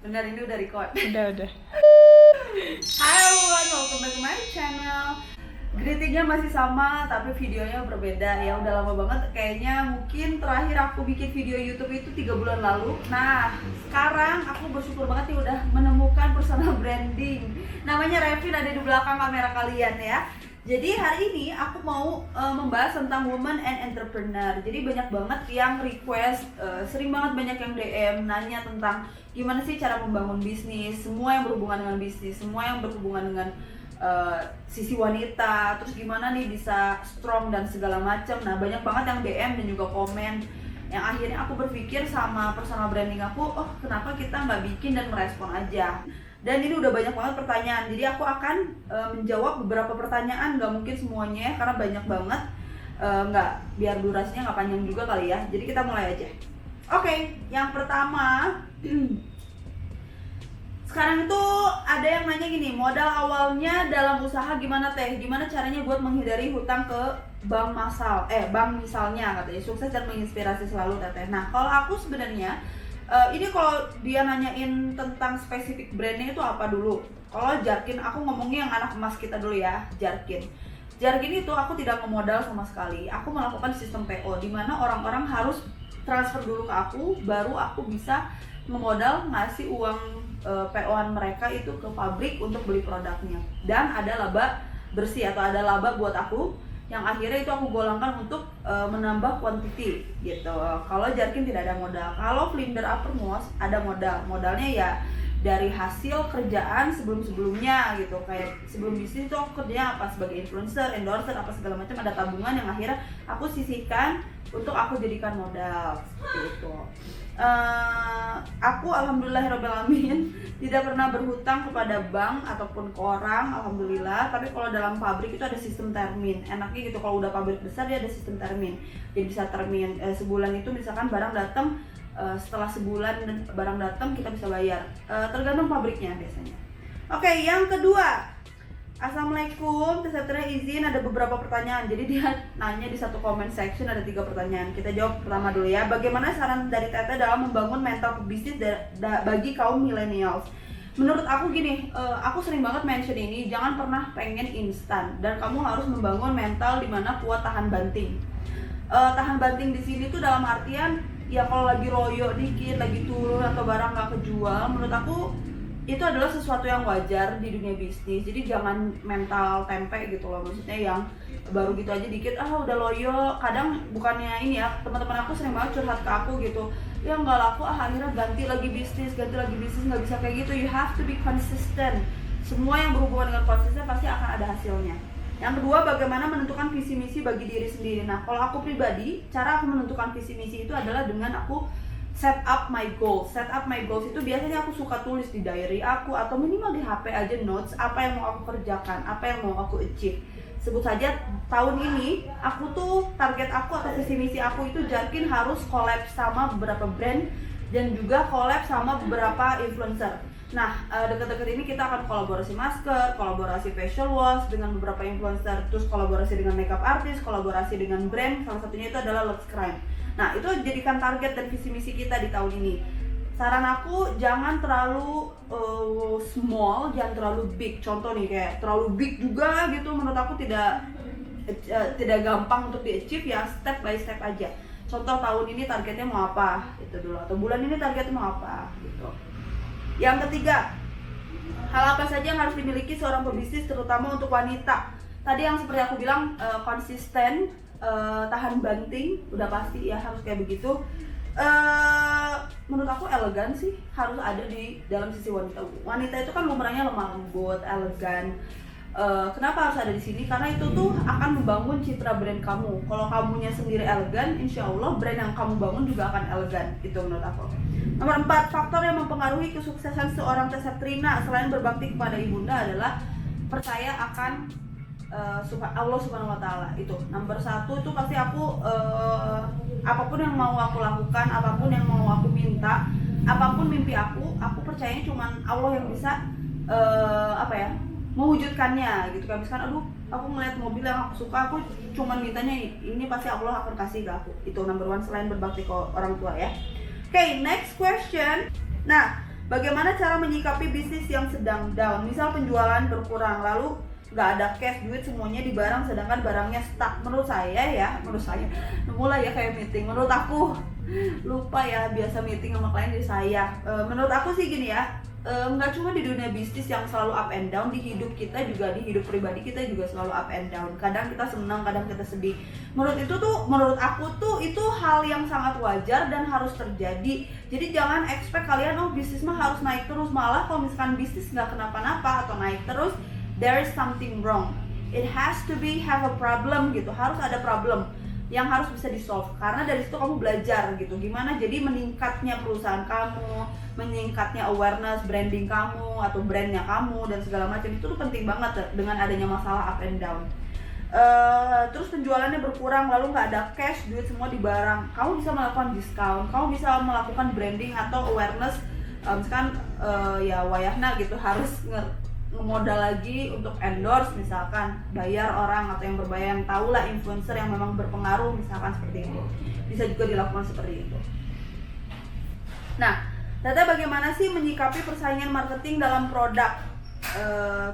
Benar, ini udah record. Udah. Hai everyone, welcome back to my channel. Greetingnya masih sama, tapi videonya berbeda. Ya udah lama banget, kayaknya mungkin terakhir aku bikin video YouTube itu 3 bulan lalu. Nah, sekarang aku bersyukur banget nih udah menemukan personal branding. Namanya Revin, ada di belakang kamera kalian ya. Jadi hari ini aku mau membahas tentang woman and entrepreneur. Jadi banyak banget yang request, sering banget banyak yang DM nanya tentang gimana sih cara membangun bisnis, semua yang berhubungan dengan bisnis, semua yang berhubungan dengan sisi wanita, terus gimana nih bisa strong dan segala macam. Nah banyak banget yang DM dan juga komen, yang akhirnya aku berpikir sama personal branding aku, oh kenapa kita nggak bikin dan merespon aja. Dan ini udah banyak banget pertanyaan, jadi aku akan menjawab beberapa pertanyaan, nggak mungkin semuanya karena banyak banget, nggak, biar durasinya nggak panjang juga kali ya. Jadi kita mulai aja. Oke, yang pertama, sekarang itu ada yang nanya gini, modal awalnya dalam usaha gimana teh? Gimana caranya buat menghindari hutang ke bank bank misalnya, katanya sukses dan menginspirasi selalu teteh. Nah kalau aku sebenarnya ini kalau dia nanyain tentang spesifik brandnya itu apa dulu. Kalau Jarkin, aku ngomongnya yang anak emas kita dulu ya, Jarkin. Jarkin itu aku tidak memodal sama sekali. Aku melakukan sistem PO, di mana orang-orang harus transfer dulu ke aku, baru aku bisa memodal ngasih uang PO-an mereka itu ke pabrik untuk beli produknya. Dan ada laba bersih atau ada laba buat aku, yang akhirnya itu aku golongkan untuk menambah quantity gitu. Kalau Jarkin tidak ada modal. Kalau Flinder Uppermost ada modal. Modalnya ya dari hasil kerjaan sebelum-sebelumnya gitu. Kayak sebelum bisnis itu aku kerjanya apa, sebagai influencer, endorser, apa segala macam, ada tabungan yang akhirnya aku sisihkan untuk aku jadikan modal seperti itu. Aku alhamdulillahirobbilalamin tidak pernah berhutang kepada bank ataupun ke orang, alhamdulillah. Tapi kalau dalam pabrik itu ada sistem termin. Enaknya gitu, kalau udah pabrik besar dia ada sistem termin. Jadi bisa termin sebulan itu, misalkan barang datang, setelah sebulan barang datang kita bisa bayar. Tergantung pabriknya biasanya. Oke, yang kedua, Assalamualaikum, Teteh izin ada beberapa pertanyaan. Jadi dia nanya di satu comment section ada 3 pertanyaan. Kita jawab pertama dulu ya. Bagaimana saran dari Teteh dalam membangun mental bisnis bagi kaum millennials? Menurut aku gini, aku sering banget mention ini, jangan pernah pengen instan dan kamu harus membangun mental dimana kuat tahan banting. Tahan banting di sini tuh dalam artian ya kalau lagi royo dikit, lagi turun atau barang nggak kejual, menurut aku itu adalah sesuatu yang wajar di dunia bisnis. Jadi jangan mental tempe gitu loh, maksudnya yang baru gitu aja dikit udah loyo. Kadang bukannya ini ya, teman-teman aku sering banget curhat ke aku gitu, ya nggak laku akhirnya ganti lagi bisnis, nggak bisa kayak gitu. You have to be consistent. Semua yang berhubungan dengan konsisten pasti akan ada hasilnya. Yang kedua, bagaimana menentukan visi misi bagi diri sendiri. Nah kalau aku pribadi, cara aku menentukan visi misi itu adalah dengan aku set up my goals. Set up my goals itu biasanya aku suka tulis di diary aku atau minimal di HP aja notes, apa yang mau aku kerjakan, apa yang mau aku achieve. Sebut saja tahun ini aku tuh target aku atau visi misi aku itu Jarkin harus collab sama beberapa brand dan juga collab sama beberapa influencer. Nah, deket-deket ini kita akan kolaborasi masker, kolaborasi facial wash dengan beberapa influencer, terus kolaborasi dengan makeup artist, kolaborasi dengan brand, salah satunya itu adalah Lux Crime. Nah, itu jadikan target dan visi misi kita di tahun ini. Saran aku, jangan terlalu small, jangan terlalu big. Contoh nih, kayak terlalu big juga gitu, menurut aku tidak gampang untuk di-achieve ya, step by step aja. Contoh tahun ini targetnya mau apa, itu dulu. Atau bulan ini targetnya mau apa, gitu. Yang ketiga, hal apa saja yang harus dimiliki seorang pebisnis terutama untuk wanita? Tadi yang seperti aku bilang, konsisten, tahan banting, udah pasti ya harus kayak begitu. Menurut aku elegan sih harus ada di dalam sisi wanita. Wanita itu kan lumrahnya lemah lembut, elegan. Kenapa harus ada di sini? Karena itu tuh akan membangun citra brand kamu. Kalau kamunya sendiri elegan, insya Allah brand yang kamu bangun juga akan elegan. Itu menurut aku. Nomor 4, faktor yang mempengaruhi kesuksesan seorang Teh Septrina selain berbakti kepada ibunda adalah percaya akan Allah Subhanahu wa Ta'ala. Itu nomor 1, itu pasti aku apapun yang mau aku lakukan, apapun yang mau aku minta, apapun mimpi aku percayanya cuman Allah yang bisa mewujudkannya gitu. Kayak misalkan aku ngeliat mobil yang aku suka, aku cuman mintanya ini pasti Allah akan kasih ke aku. Itu number 1 selain berbakti ke orang tua ya. Oke, next question. Nah, Bagaimana cara menyikapi bisnis yang sedang down? Misal penjualan berkurang, lalu nggak ada cash, duit semuanya di barang, sedangkan barangnya stuck. Menurut saya, mulai ya kayak meeting. Menurut aku, lupa ya, biasa meeting sama klien di saya. Menurut aku sih gini ya, nggak cuma di dunia bisnis yang selalu up and down, di hidup kita juga, di hidup pribadi kita juga selalu up and down. Kadang kita senang, kadang kita sedih. Menurut aku tuh itu hal yang sangat wajar dan harus terjadi. Jadi jangan expect kalian bisnis mah harus naik terus. Malah kalau misalkan bisnis nggak kenapa-napa atau naik terus, there is something wrong. It has to have a problem gitu. Harus ada problem yang harus bisa di-solve, karena dari situ kamu belajar gitu gimana jadi meningkatnya perusahaan kamu, meningkatnya awareness branding kamu atau brandnya kamu dan segala macam. Itu tuh penting banget dengan adanya masalah up and down. Terus penjualannya berkurang, lalu nggak ada cash, duit semua di barang. Kamu bisa melakukan diskon, kamu bisa melakukan branding atau awareness. Misalkan ya wayahna gitu harus modal lagi untuk endorse, misalkan bayar orang atau yang berbayar, yang tahu lah, influencer yang memang berpengaruh, misalkan seperti itu. Bisa juga dilakukan seperti itu. Nah, Tata bagaimana sih menyikapi persaingan marketing dalam produk?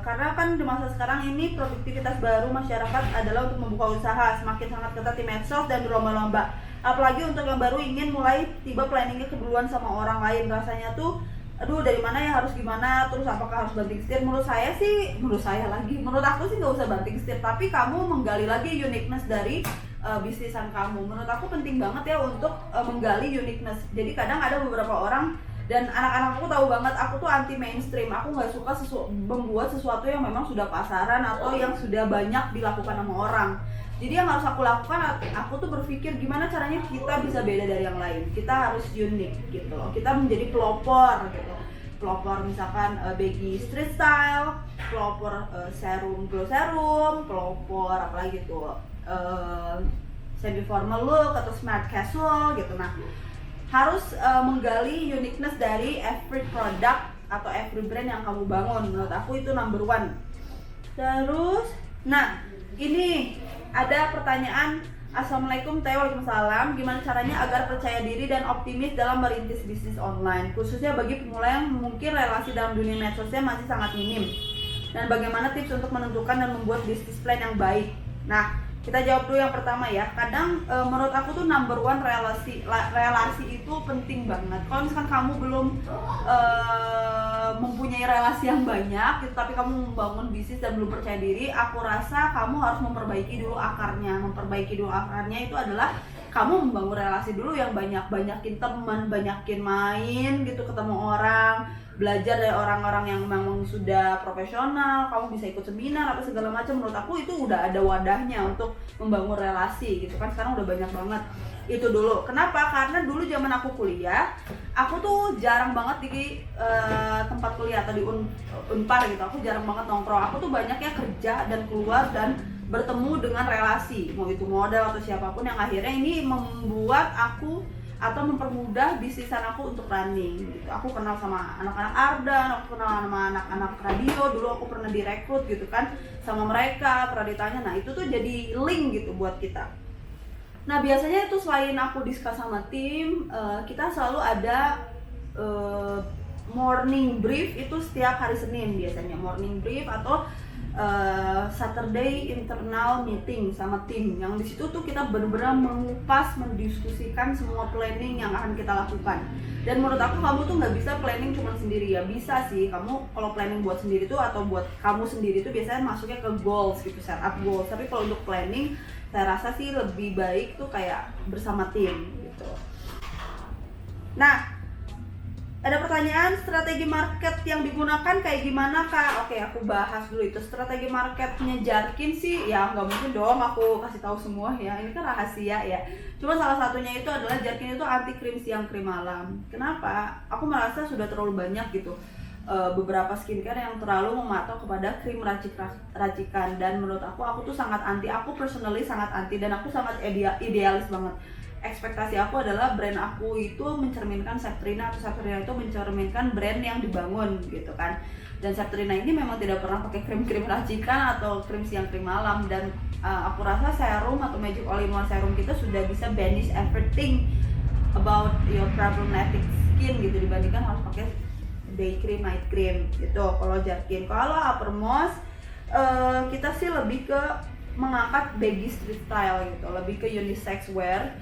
Karena kan di masa sekarang ini produktivitas baru masyarakat adalah untuk membuka usaha, semakin sangat ketat di medsos dan berlomba-lomba. Apalagi untuk yang baru ingin mulai, tiba planningnya keduluan sama orang lain. Rasanya tuh aduh, dari mana ya, harus gimana, terus apakah harus banting setir? Menurut aku sih nggak usah banting setir, tapi kamu menggali lagi uniqueness dari bisnisan kamu. Menurut aku penting banget ya untuk menggali uniqueness. Jadi kadang ada beberapa orang, dan anak-anak aku tahu banget, aku tuh anti mainstream. Aku nggak suka membuat sesuatu yang memang sudah pasaran atau yang sudah banyak dilakukan sama orang. Jadi yang harus aku lakukan, aku tuh berpikir gimana caranya kita bisa beda dari yang lain. Kita harus unik gitu loh. Kita menjadi pelopor gitu. Pelopor misalkan baggy street style, pelopor serum glow serum, pelopor apalagi gitu semi formal look atau smart casual gitu. Nah, harus menggali uniqueness dari every product atau every brand yang kamu bangun. Menurut aku itu number one. Terus, nah ini ada pertanyaan. Assalamualaikum Teh, waalaikumsalam. Gimana caranya agar percaya diri dan optimis dalam merintis bisnis online, khususnya bagi pemula yang mungkin relasi dalam dunia medsosnya masih sangat minim? Dan bagaimana tips untuk menentukan dan membuat bisnis plan yang baik? Nah, kita jawab dulu yang pertama ya. Kadang menurut aku tuh number one relasi itu penting banget. Kalau misalkan kamu belum mempunyai relasi yang banyak gitu, tapi kamu membangun bisnis dan belum percaya diri, aku rasa kamu harus memperbaiki dulu akarnya. Memperbaiki dulu akarnya itu adalah kamu membangun relasi dulu yang banyak, banyakin teman, banyakin main gitu, ketemu orang, belajar dari orang-orang yang memang sudah profesional. Kamu bisa ikut seminar apa segala macam. Menurut aku itu udah ada wadahnya untuk membangun relasi gitu kan. Sekarang udah banyak banget. Itu dulu. Kenapa? Karena dulu zaman aku kuliah, aku tuh jarang banget di tempat kuliah atau di Unpar gitu. Aku jarang banget nongkrong. Aku tuh banyaknya kerja dan keluar dan bertemu dengan relasi, mau itu modal atau siapapun, yang akhirnya ini membuat aku atau mempermudah bisnisan aku untuk running gitu. Aku kenal sama anak-anak Ardan, aku kenal sama anak-anak radio, dulu aku pernah direkrut gitu kan sama mereka, pernah ditanya. Nah itu tuh jadi link gitu buat kita. Nah biasanya itu selain aku discuss sama tim, kita selalu ada morning brief itu setiap hari Senin biasanya, morning brief atau Saturday internal meeting sama tim, yang di situ tuh kita benar-benar mengupas, mendiskusikan semua planning yang akan kita lakukan. Dan menurut aku kamu tuh nggak bisa planning cuma sendiri ya. Bisa sih kamu kalau planning buat sendiri tuh atau buat kamu sendiri tuh biasanya masuknya ke goals gitu, set up goals. Tapi kalau untuk planning saya rasa sih lebih baik tuh kayak bersama tim gitu. Nah, ada pertanyaan, strategi market yang digunakan kayak gimana Kak? Oke, aku bahas dulu itu. Strategi marketnya Jarkin sih, ya nggak mungkin dong aku kasih tahu semua ya. Ini kan rahasia ya. Cuma salah satunya itu adalah Jarkin itu anti krim siang krim malam. Kenapa? Aku merasa sudah terlalu banyak gitu beberapa skincare yang terlalu mematok kepada krim racikan. Dan menurut aku tuh sangat anti. Aku personally sangat anti dan aku sangat idealis banget. Ekspektasi aku adalah brand aku itu mencerminkan Septrina, atau Septrina itu mencerminkan brand yang dibangun gitu kan. Dan Septrina ini memang tidak pernah pakai krim-krim racikan atau krim siang krim malam. Dan aku rasa serum atau Magic All-in-One serum kita sudah bisa banish everything about your problematic skin gitu, dibandingkan harus pakai day cream, night cream gitu. Kalau Jarkin, kalau uppermost kita sih lebih ke mengangkat baggy street style gitu, lebih ke unisex wear.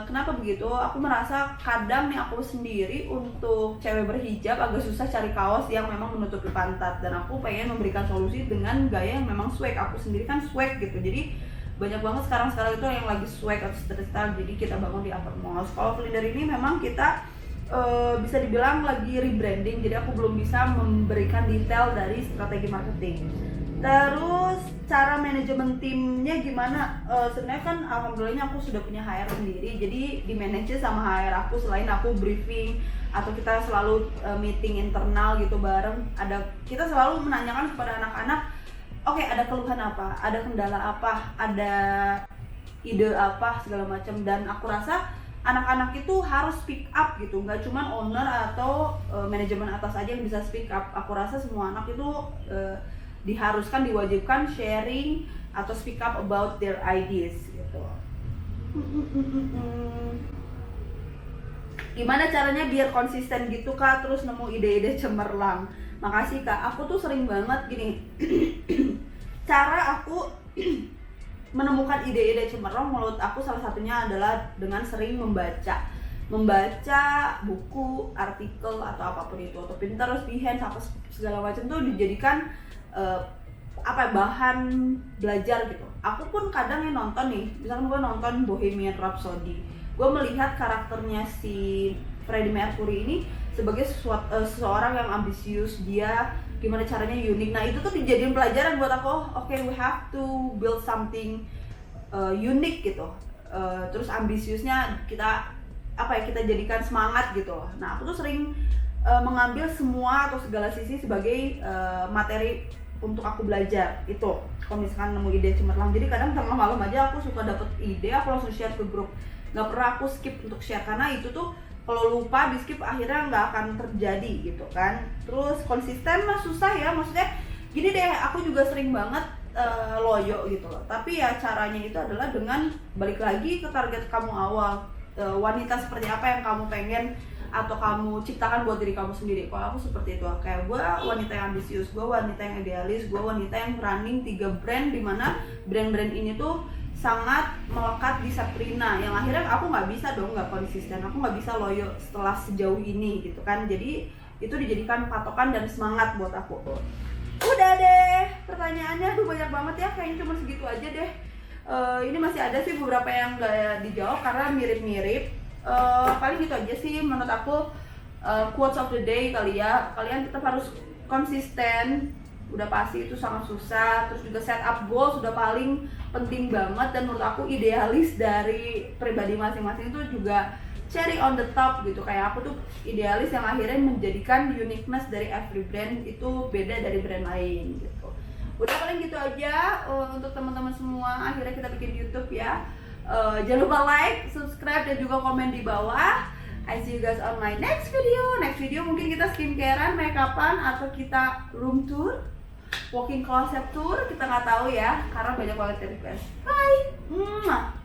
Kenapa begitu? Aku merasa kadang nih aku sendiri untuk cewek berhijab agak susah cari kaos yang memang menutupi pantat, dan aku pengen memberikan solusi dengan gaya yang memang swag. Aku sendiri kan swag gitu, jadi banyak banget sekarang itu yang lagi swag atau street style, jadi kita bangun di uppermost. Kalau Flinder ini memang kita bisa dibilang lagi rebranding, jadi aku belum bisa memberikan detail dari strategi marketing. Terus cara manajemen timnya gimana? Sebenarnya kan alhamdulillahnya aku sudah punya HR sendiri, jadi di manage sama HR aku. Selain aku briefing atau kita selalu meeting internal gitu bareng, kita selalu menanyakan kepada anak-anak, oke, ada keluhan apa, ada kendala apa, ada ide apa, segala macam. Dan aku rasa anak-anak itu harus speak up gitu, nggak cuma owner atau manajemen atas aja yang bisa speak up. Aku rasa semua anak itu diharuskan, diwajibkan sharing atau speak up about their ideas gitu. Gimana caranya biar konsisten gitu Kak, terus nemu ide-ide cemerlang? Makasih Kak, aku tuh sering banget gini cara aku menemukan ide-ide cemerlang menurut aku salah satunya adalah dengan sering membaca buku, artikel atau apapun itu, atau Pinterest, Behance, apa segala macam tuh dijadikan bahan belajar gitu. Aku pun kadang nonton nih, misalkan gue nonton Bohemian Rhapsody, gue melihat karakternya si Freddie Mercury ini sebagai seseorang yang ambisius, dia gimana caranya unik. Nah itu tuh dijadiin pelajaran buat aku. Oke, we have to build something unik gitu. Terus ambisiusnya kita jadikan semangat gitu. Nah aku tuh sering mengambil semua atau segala sisi sebagai materi untuk aku belajar itu. Kalau misalkan nemu ide cemerlang, jadi kadang tengah malam aja aku suka dapet ide, aku langsung share ke grup. Nggak pernah aku skip untuk share, karena itu tuh kalau lupa di skip akhirnya nggak akan terjadi gitu kan. Terus konsisten mah susah ya, maksudnya gini deh, aku juga sering banget loyo gitu loh. Tapi ya caranya itu adalah dengan balik lagi ke target kamu awal, wanita seperti apa yang kamu pengen atau kamu ciptakan buat diri kamu sendiri. Kalau aku seperti itu, kayak gue wanita yang ambisius, gue wanita yang idealis, gue wanita yang running 3 brand, dimana brand-brand ini tuh sangat melekat di Sabrina, yang akhirnya aku nggak bisa dong nggak konsisten, aku nggak bisa loyo setelah sejauh ini gitu kan. Jadi itu dijadikan patokan dan semangat buat aku. Udah deh, pertanyaannya tuh banyak banget ya, kayaknya cuma segitu aja deh. Ini masih ada sih beberapa yang nggak dijawab karena mirip-mirip. Paling gitu aja sih menurut aku. Quotes of the day kali ya, kalian tetap harus konsisten, udah pasti itu sangat susah. Terus juga set up goal sudah paling penting banget, dan menurut aku idealis dari pribadi masing-masing itu juga cherry on the top gitu. Kayak aku tuh idealis yang akhirnya menjadikan uniqueness dari every brand itu beda dari brand lain gitu. Udah paling gitu aja untuk teman-teman semua. Akhirnya kita bikin YouTube ya. Jangan lupa like, subscribe, dan juga komen di bawah. I see you guys on my next video. Next video mungkin kita skincarean, makeupan, atau kita room tour, walking closet tour. Kita nggak tahu ya, karena banyak banget request. Bye.